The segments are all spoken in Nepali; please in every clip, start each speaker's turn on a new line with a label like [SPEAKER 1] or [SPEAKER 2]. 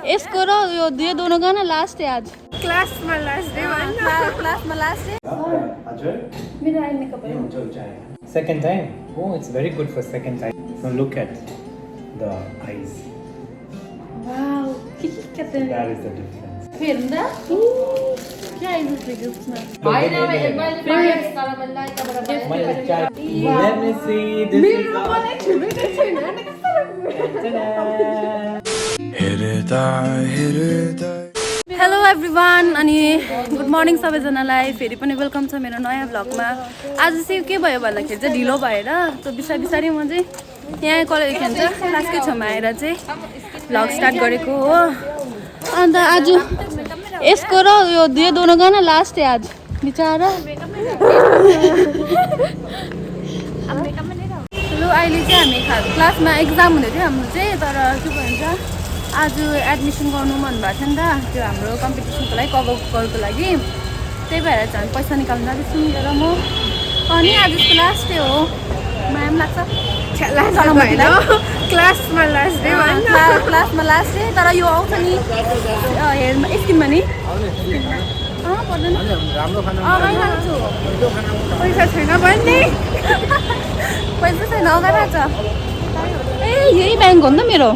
[SPEAKER 1] यसको र यो दुई दोनों का ना लास्ट है आज
[SPEAKER 2] क्लास में लास्ट डे
[SPEAKER 1] क्लास में लास्ट है मेरा आई मेकअप है
[SPEAKER 3] Second time? Oh, it's very good for second time. Now look at the eyes.
[SPEAKER 1] Wow कितना
[SPEAKER 3] That is the difference.
[SPEAKER 1] फिर ना क्या है दूसरे के उसमें
[SPEAKER 3] Let me see. This is
[SPEAKER 1] hello everyone अनि गुड मर्निङ सबैजनालाई फेरि पनि वेलकम छ मेरो नयाँ भ्लगमा। आज चाहिँ के भयो भन्दाखेरि चाहिँ ढिलो भएर त्यो बिस्तारै बिस्तारै म चाहिँ यहाँ कलेज के भन्छ क्लासकै छेउमा आएर चाहिँ भ्लग स्टार्ट गरेको हो। अन्त आज यसको र यो दुई दोनों का ना लास्ट है आज बिचारा। हेलो अहिले चाहिँ हामी क्लासमा एक्जाम हुँदै थियो हाम्रो चाहिँ, तर के भन्छ आज एडमिसन गर्नु मन भएको थियो नि त त्यो हाम्रो कम्पिटिसनको लागि कभर गर्नुको लागि, त्यही भएर चाहिँ हामी पैसा निकाल्नु जाँदैछौँ र म। अनि आज यसको लास्ट डे हो, माया पनि लाग्छ
[SPEAKER 2] क्लासमा लास्ट डे
[SPEAKER 1] क्लासमा लास्ट डे। तर यो आउँछ नि हेरमा स्किनमा नि पर्दैन खान्छु
[SPEAKER 2] पैसा छैन भन्ने
[SPEAKER 1] पैसा छैन अगाडि छ। ए यही ब्याङ्क हो नि त मेरो।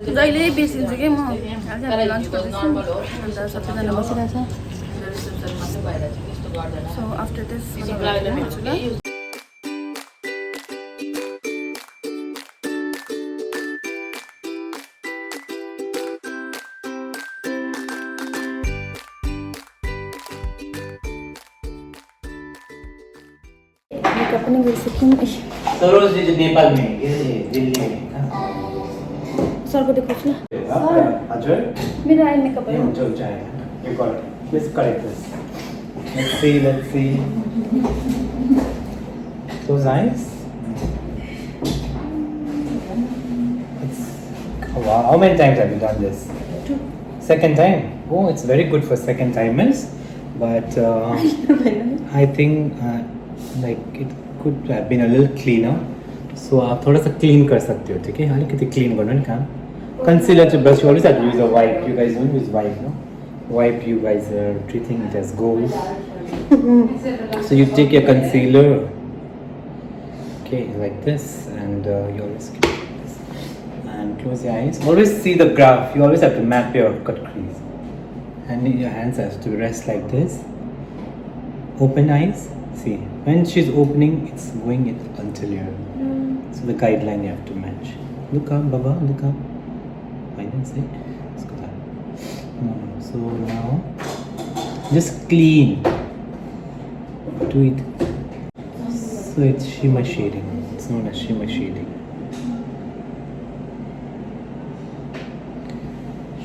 [SPEAKER 1] जहिले बिर्सिन्छु कि म लन्च गर्दैछु अन्त सबैजना बसिरहेछ। सो आफ्टर दिस मेकअप पनि गरिसक्यौँ।
[SPEAKER 3] सरोज जी नेपाल में दिल्ली में
[SPEAKER 1] सरको देखाउँछु ल।
[SPEAKER 3] हजुर
[SPEAKER 1] मेरो आई मेकअप है
[SPEAKER 3] हुन्छ हुन्छ you got it. Let's correct this. Let's see those eyes. It's, oh wow, how many times have you done this?
[SPEAKER 1] 2.
[SPEAKER 3] Second time? Oh, it's very good for second timers, but I think like it could have been a little cleaner. So आप थोड़ा सा clean कर सकते हो, ठीक है? हालांकि clean करना नहीं काम। Concealer to brush, you always have to use a wipe. You guys don't use wipe, no? Wipe, you guys are treating it as gold. So you take your concealer, okay, like this, and you always keep this, and close your eyes. Always see the graph. You always have to map your cut crease, and your hands have to rest like this. Open eyes. See, when she's opening, it's going until here. So the guideline you have to match. Look up, Baba. Look up. See? So now just clean. Do it. So it's shimmer shading. It's known as shimmer shading.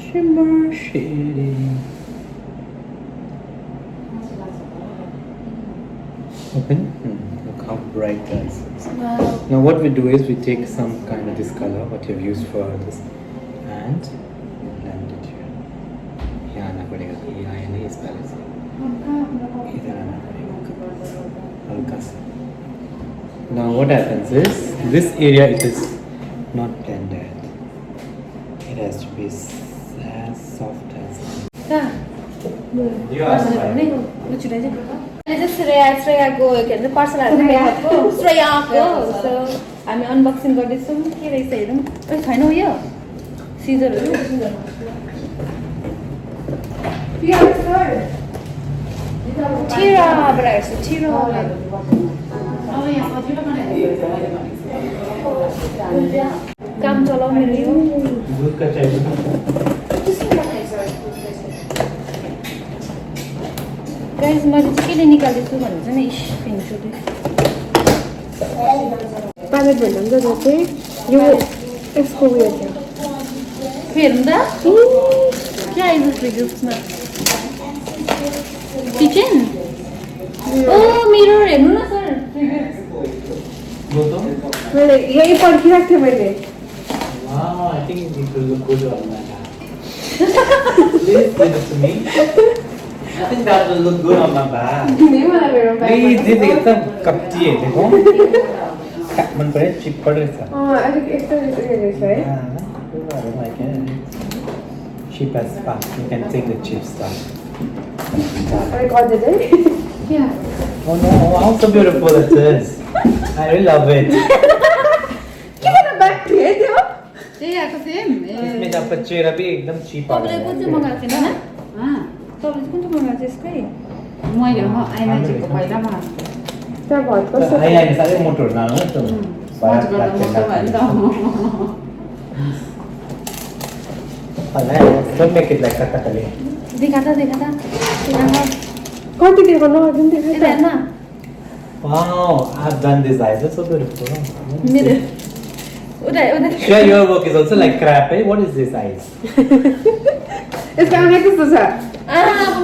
[SPEAKER 3] Shimmer shading. Open. Look how bright that is.
[SPEAKER 1] Wow.
[SPEAKER 3] Now what we do is we take some kind of this color, what you've used for this, and blend it here. यहाँ आना पड़ेगा, ये आया नहीं इस पहले से, इधर आना पड़ेगा हल्का सा। Now what happens is this area it is not blended. It has to be as soft as. You are
[SPEAKER 1] श्रेयाको के भन्छ पार्सलहरू मेकअपको श्रेयाको। सो हामी अनबक्सिङ गर्दैछौँ के रहेछ हेरौँ। ए छैन हो यो सिजरहरू टिराबाट हेर्छु टिरा काम चलाऊ मेरो यो। गाइस मैले चाहिँ केले निकाल्दैछु भन्नु चाहिँ नि फिन्छु
[SPEAKER 2] पालेट भन्दा पनि जब चाहिँ यो यसको उयो थियो
[SPEAKER 1] हेरौँ त क्या है दूसरे के उसमा किचन। ओ मिरर हेर्नु न सर।
[SPEAKER 2] मैले यही पर्खिरहेको थिएँ मैले।
[SPEAKER 3] Wow, I think it will look good on my hand. Please give it to me. I think that will look good on my back. Please, this is कति हेरेको मन पऱ्यो चिप रहेछ
[SPEAKER 2] अलिक यस्तो रहेछ है
[SPEAKER 3] Cheap as fuck. You can take the cheap stuff.
[SPEAKER 2] अलिक अझै चाहिँ
[SPEAKER 3] Oh no, how so beautiful it is. I really love it.
[SPEAKER 2] किन ब्याग थिए त्यो
[SPEAKER 1] त्यही आएको सेम
[SPEAKER 3] इसमें आपका चेहरा भी एकदम cheap आ
[SPEAKER 1] तपाईँले कुन चाहिँ मगाएको थिएन तपाईँले कुन चाहिँ मगाएको थियो यसकै मैले आइमाइको पहिला मगाएको
[SPEAKER 2] त्यहाँ भत कस्तो
[SPEAKER 3] आई आई सारे मोटर ना हो तो सब में कितना कटा कले
[SPEAKER 1] दिखाता
[SPEAKER 2] कति दिएको नदिनु देखाइ त
[SPEAKER 1] हेर्न
[SPEAKER 3] Wow, I've done this eyes. That's so beautiful.
[SPEAKER 1] मेरो उता
[SPEAKER 3] Sure, your work is also like crap, eh? What is this eyes?
[SPEAKER 2] यसको आँखा कस्तो छ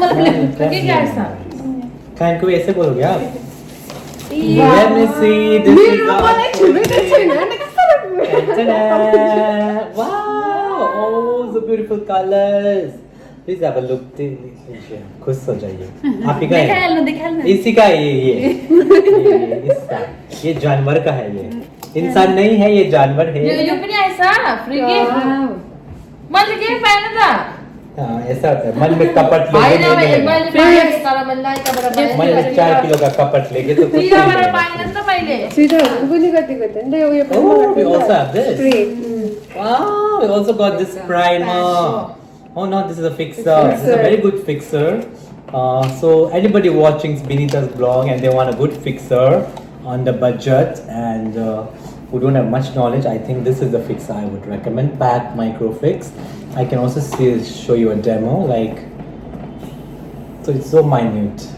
[SPEAKER 1] मलाई के गाड्छ
[SPEAKER 3] कान को ऐसे बोलोगे आप? Let me see. This is
[SPEAKER 2] मेरो मलाई छुबै त छैन अनि कस्तो
[SPEAKER 3] Ta-da! Wow! Oh, the beautiful colors. Please have a look. खुश हो जाइए. आप ही का है?
[SPEAKER 1] दिखाल्नु
[SPEAKER 3] इसी का है ये इसका. ये जानवर का है ये. इंसान नहीं है ये जानवर है.
[SPEAKER 1] यो पनि आएछ फ्री गिफ्ट मैले के पाएन त
[SPEAKER 3] हाँ ऐसा होता है. मन में कपट
[SPEAKER 1] होइन
[SPEAKER 3] लेके
[SPEAKER 1] मैले पाएँ तर मैले लाइकबाट
[SPEAKER 3] मन में 4 किलो का कपट लेके तो कुछ
[SPEAKER 1] फ्रीबाट पाएन नि त मैले
[SPEAKER 2] सिधै कुनी कतिको त नि यो
[SPEAKER 3] Oh, we also have this.
[SPEAKER 2] Free
[SPEAKER 3] Wow, we also got this primer. Oh no, this is a fixer. This is a very good fixer. So anybody watching Binita's blog and they want a good fixer on the budget and who don't have much knowledge, I think this is the fixer I would recommend. Pack Micro Fix. I can also show you a demo. Like, so it's so minute.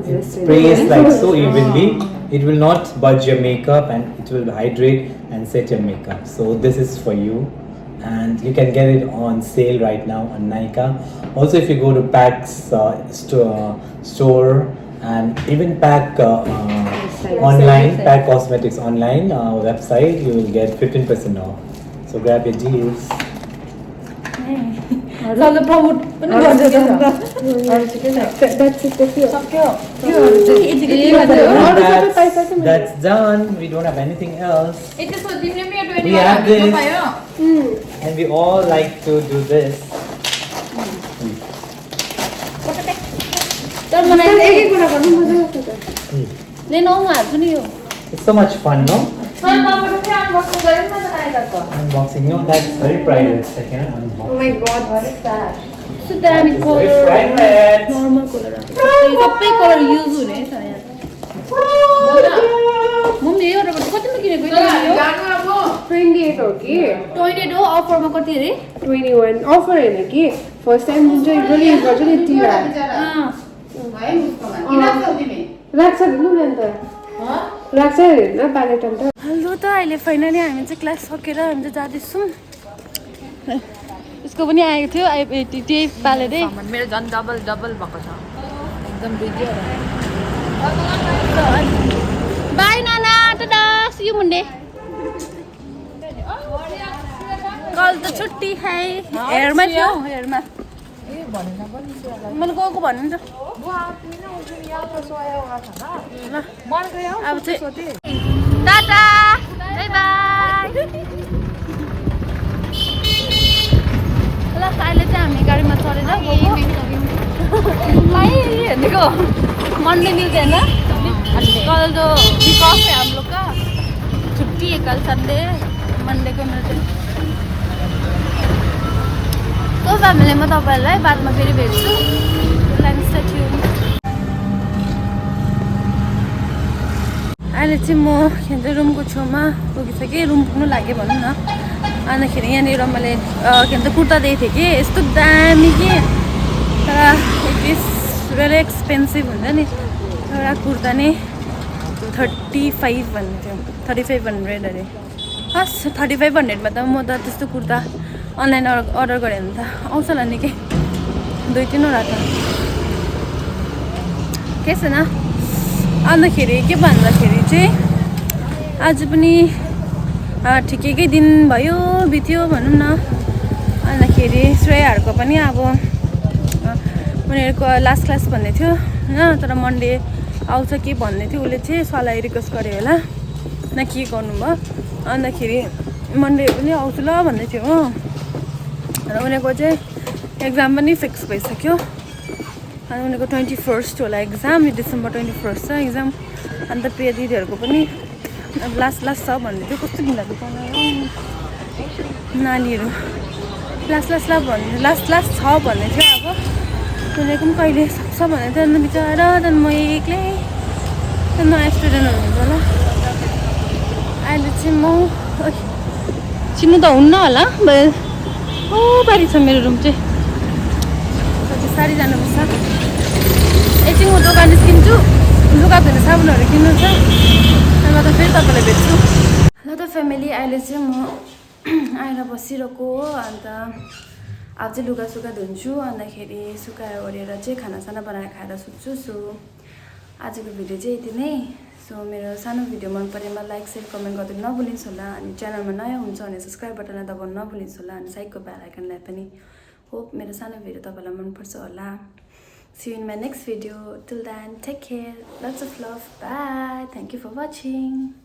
[SPEAKER 3] It sprays like so evenly. It will not budge your makeup and it will hydrate and set your makeup. So this is for you. And you can get it on sale right now on Nykaa. Also, if you go to Pack's store and even Pack online, Pack Cosmetics online website, you will get 15% off. So grab your deals.
[SPEAKER 1] चल्दा प्रमोट पनि गर्छ
[SPEAKER 2] That's it, that's it.
[SPEAKER 1] सक्यो
[SPEAKER 3] That's done. We don't have anything else.
[SPEAKER 1] त्यसो तिमीले पनि
[SPEAKER 3] We have this.
[SPEAKER 1] पायो
[SPEAKER 3] And we all like to do this.
[SPEAKER 1] तर मलाई
[SPEAKER 2] एकै कुरा गर्नु मजा आउँछ त
[SPEAKER 1] लिन आउनु हाल्छु नि यो
[SPEAKER 3] It's so much fun, no?
[SPEAKER 1] Sir तपाईको चाहिँ अनबक्सिङ गरे मजा आएको छ
[SPEAKER 3] Unboxing, no? That's very private. I cannot
[SPEAKER 2] Oh
[SPEAKER 3] unbox.
[SPEAKER 2] my god.
[SPEAKER 1] So दामी
[SPEAKER 3] Very
[SPEAKER 1] colour
[SPEAKER 3] private.
[SPEAKER 1] Normal colour सबै कलर युज हुने छ यहाँ म पनि यही अर्डर कतिमा किनेको यो
[SPEAKER 2] 28 हो कि
[SPEAKER 1] 28 हो अफरमा कति अरे
[SPEAKER 2] 21 अफर हैन कि फर्स्ट टाइम जुन चाहिँ really गर्छ नि तिरा राख्छ दिनु नि अन्त राख्छ हैन प्यालेट अन्त
[SPEAKER 1] हेलो त अहिले फाइनली हामी चाहिँ क्लास सकेर हामी चाहिँ जाँदैछौँ यसको पनि आएको थियो त्यही प्यालेटै मेरो झन् डबल भएको छ एकदम busy by Nana Tata C you मुन्डे call त छुट्टी है हेयरमा थियो हेयरमा मैले गएको भन्नु नि त अब चाहिँ टाटा बाई बाई ल अहिले चाहिँ हामी गाडीमा चढेर गएको हेर्नेको मंडे न्यूज है ना कल तो वीक ऑफ है हम लोग का छुट्टी है कल संडे मंडे को मिलते तो फ्यामिली में तपाईहरुलाई बादमा फेरि भेट्छु अहिले चाहिँ म के रुमको छेउमा पुगिसकेँ रुम पुग्नु लाग्यो भनौँ न अन्तखेरि यहाँनिर मैले के भन्छ कुर्ता देखेको थिएँ कि यस्तो दामी कि तर इट इज भेरी एक्सपेन्सिभ हुन्छ नि एउटा कुर्ता नै 35 भन्ने थियो 3500 अरे हस् 3500मा त म त त्यस्तो कुर्ता अनलाइन अर्डर गरेँ भने त आउँछ होला निकै 2-3वटा त के छैन अन्तखेरि के भन्दाखेरि चाहिँ आज पनि ठिकैकै दिन भयो बित्यो भनौँ न अन्तखेरि श्रेयाहरूको पनि अब उनीहरूको लास्ट क्लास भन्ने थियो होइन तर आउँछ के भन्ने थियो उसले चाहिँ सरलाई रिक्वेस्ट गर्यो होला न के गर्नुभयो अन्तखेरि मन्डे पनि आउँछु ल भन्दै थियो हो र उनीहरूको चाहिँ एक्जाम पनि फिक्स भइसक्यो अनि उनीहरूको 21 होला एक्जाम डिसेम्बर 21 छ एक्जाम अन्त प्रिया दिदीहरूको पनि लास्ट छ भन्दै थियो कस्तो घिनलाग्दो नानीहरू लास्ट छ भन्दै थियो अब उनीहरूको पनि कहिले सक्छ भन्दै थियो अन्त बिचरा त्यहाँदेखि म एक्लै नयाँ स्टुडेन्टहरू हुन्छ होला अहिले चाहिँ म चिन्नु त हुन्न होला ओ बारी छ मेरो रुम चाहिँ बिस्तारै जानुपर्छ एकछिन म दोकान निस्किन्छु लुगा धुने साबुनहरू किन्नु छ अनि म त फेरि तपाईँलाई भेट्छु ल त फ्यामिली अहिले चाहिँ म आएर बसिरहेको हो अन्त अब चाहिँ लुगा धुन्छु अन्तखेरि सुकाएर ओरेर चाहिँ खानासाना बनाएर खाएर सुत्छु सो आजको भिडियो चाहिँ यति नै सो मेरो सानो भिडियो मन परेमा लाइक सेयर कमेन्ट गर्दै नभुलिनुहोस् होला अनि च्यानलमा नयाँ हुन्छ भने सब्सक्राइब बटनलाई दबाउनु नभुलिनुहोस् होला अनि साइडको बेल आइकनलाई पनि होप मेरो सानो भिडियो तपाईँलाई मनपर्छ होला See you in my next video. Till then, take care. Lots of love. Bye. Thank you for watching.